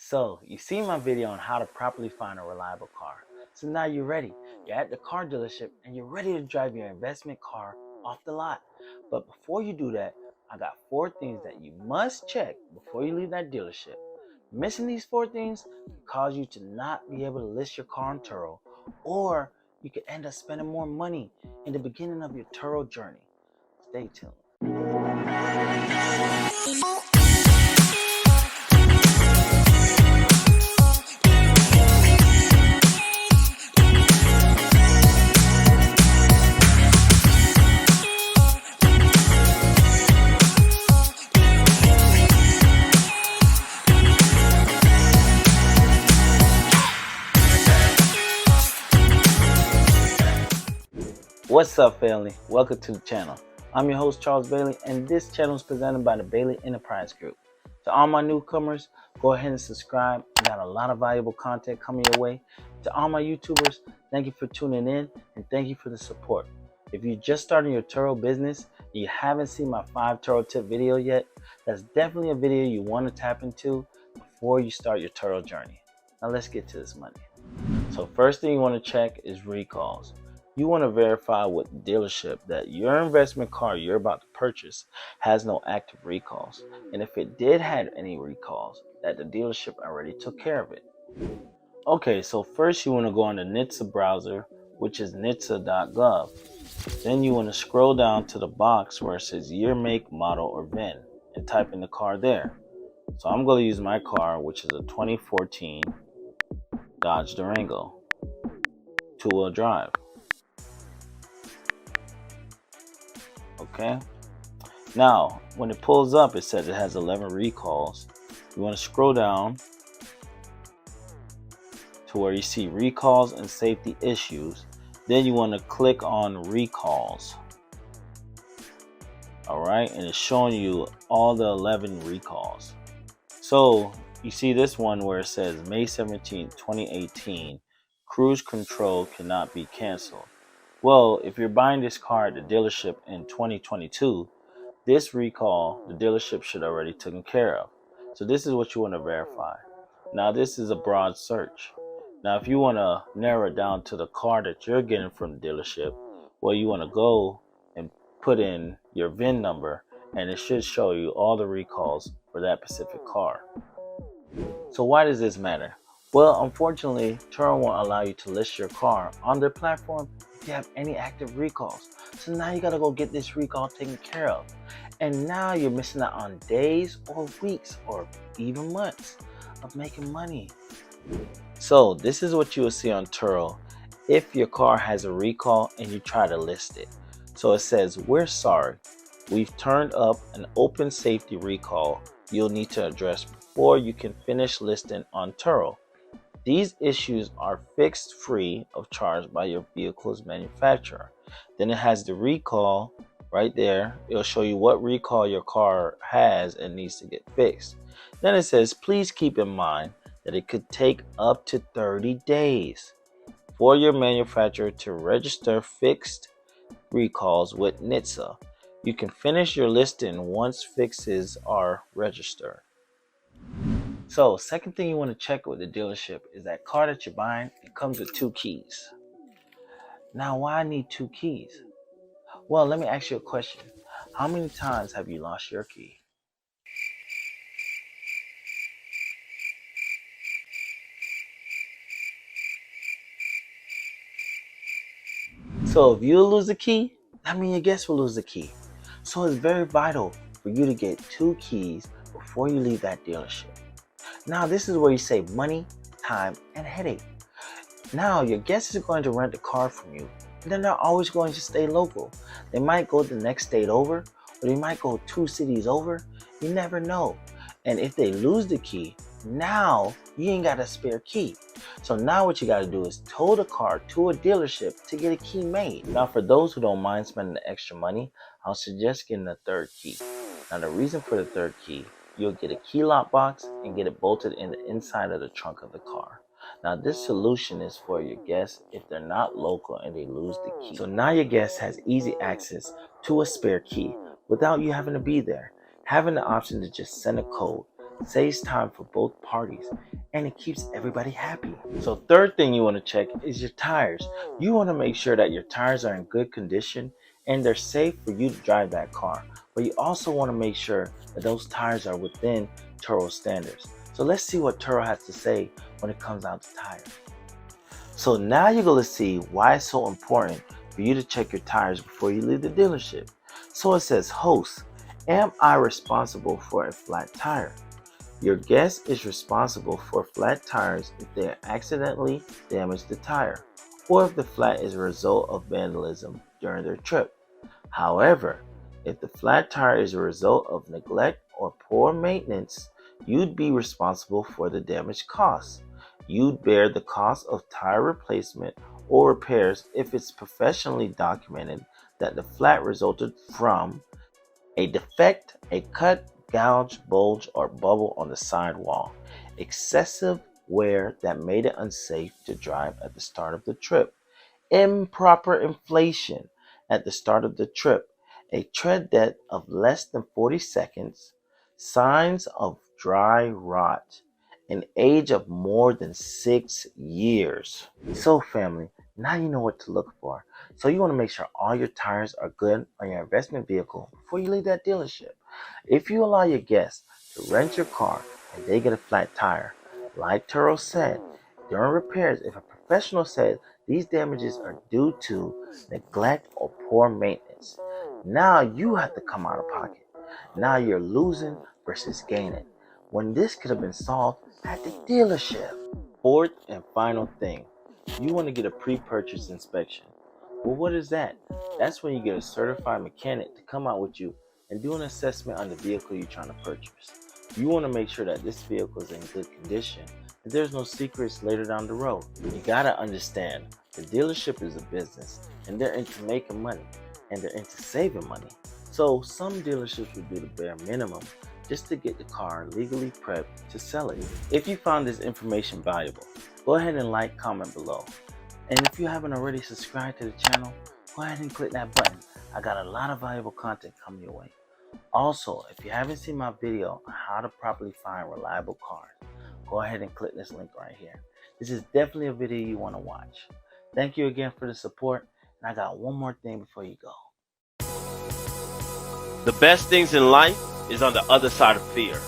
So, you see my video on how to properly find a reliable car. So now you're ready. You're at the car dealership and you're ready to drive your investment car off the lot. But before you do that, I got 4 things that you must check before you leave that dealership. Missing these 4 things can cause you to not be able to list your car on Turo, or you could end up spending more money in the beginning of your Turo journey. Stay tuned. What's up, family? Welcome to the channel. I'm your host, Charles Bailey, and this channel is presented by the Bailey Enterprise Group. To all my newcomers, go ahead and subscribe. We got a lot of valuable content coming your way. To all my YouTubers, thank you for tuning in and thank you for the support. If you're just starting your Turo business and you haven't seen my 5 Turo tip video yet, that's definitely a video you want to tap into before you start your Turo journey. Now let's get to this money. So first thing you want to check is recalls. You want to verify with the dealership that your investment car you're about to purchase has no active recalls. And if it did have any recalls, that the dealership already took care of it. Okay, so first you want to go on the NHTSA browser, which is NHTSA.gov. Then you want to scroll down to the box where it says year, make, model, or VIN, and type in the car there. So I'm going to use my car, which is a 2014 Dodge Durango, 2-wheel drive. Okay, now when it pulls up, it says it has 11 recalls. You want to scroll down to where you see recalls and safety issues. Then you want to click on recalls. Alright, and it's showing you all the 11 recalls. So you see this one where it says May 17, 2018, cruise control cannot be canceled. Well, if you're buying this car at the dealership in 2022, this recall, the dealership should already taken care of. So this is what you want to verify. Now this is a broad search. Now if you want to narrow it down to the car that you're getting from the dealership, well, you want to go and put in your VIN number and it should show you all the recalls for that specific car. So why does this matter? Well, unfortunately, Turo won't allow you to list your car on their platform if you have any active recalls. So now you gotta go get this recall taken care of. And now you're missing out on days or weeks or even months of making money. So this is what you will see on Turo if your car has a recall and you try to list it. So it says, we're sorry, we've turned up an open safety recall you'll need to address before you can finish listing on Turo. These issues are fixed free of charge by your vehicle's manufacturer. Then it has the recall right there. It'll show you what recall your car has and needs to get fixed. Then it says, please keep in mind that it could take up to 30 days for your manufacturer to register fixed recalls with NHTSA. You can finish your listing once fixes are registered. So second thing you want to check with the dealership is that car that you're buying, it comes with 2 keys. Now why I need 2 keys? Well, let me ask you a question. How many times have you lost your key? So if you lose the key, that means your guest will lose the key. So it's very vital for you to get 2 keys before you leave that dealership. Now this is where you save money, time, and headache. Now your guest is going to rent a car from you, and they're not always going to stay local. They might go the next state over, or they might go 2 cities over. You never know. And if they lose the key, now you ain't got a spare key. So now what you got to do is tow the car to a dealership to get a key made. Now for those who don't mind spending the extra money, I'll suggest getting a 3rd key. Now the reason for the 3rd key, you'll get a key lock box and get it bolted in the inside of the trunk of the car. Now this solution is for your guests if they're not local and they lose the key. So now your guest has easy access to a spare key without you having to be there. Having the option to just send a code saves time for both parties, and it keeps everybody happy. So third thing you want to check is your tires. You want to make sure that your tires are in good condition and they're safe for you to drive that car. But you also want to make sure that those tires are within Turo standards. So let's see what Turo has to say when it comes out to tires. So now you're going to see why it's so important for you to check your tires before you leave the dealership. So it says, host, am I responsible for a flat tire? Your guest is responsible for flat tires if they accidentally damage the tire, or if the flat is a result of vandalism during their trip. However, if the flat tire is a result of neglect or poor maintenance, you'd be responsible for the damage costs. You'd bear the cost of tire replacement or repairs if it's professionally documented that the flat resulted from a defect, a cut, gouge, bulge, or bubble on the sidewall, excessive wear that made it unsafe to drive at the start of the trip, improper inflation at the start of the trip, a tread depth of less than 40 seconds, signs of dry rot, an age of more than 6 years. So family, now you know what to look for. So you want to make sure all your tires are good on your investment vehicle before you leave that dealership. If you allow your guests to rent your car and they get a flat tire, like Turo said, during repairs, if a professional says these damages are due to neglect or poor maintenance, now you have to come out of pocket. Now you're losing versus gaining, when this could have been solved at the dealership. Fourth and final thing, you want to get a pre-purchase inspection. Well, what is that? That's when you get a certified mechanic to come out with you and do an assessment on the vehicle you're trying to purchase. You want to make sure that this vehicle is in good condition and there's no secrets later down the road. You gotta understand, the dealership is a business and they're into making money and they're into saving money. So some dealerships will do the bare minimum just to get the car legally prepped to sell it. If you found this information valuable, go ahead and like, comment below. And if you haven't already subscribed to the channel, go ahead and click that button. I got a lot of valuable content coming your way. Also, if you haven't seen my video on how to properly find reliable cars, go ahead and click this link right here. This is definitely a video you want to watch. Thank you again for the support, and I got one more thing before you go. The best things in life is on the other side of fear.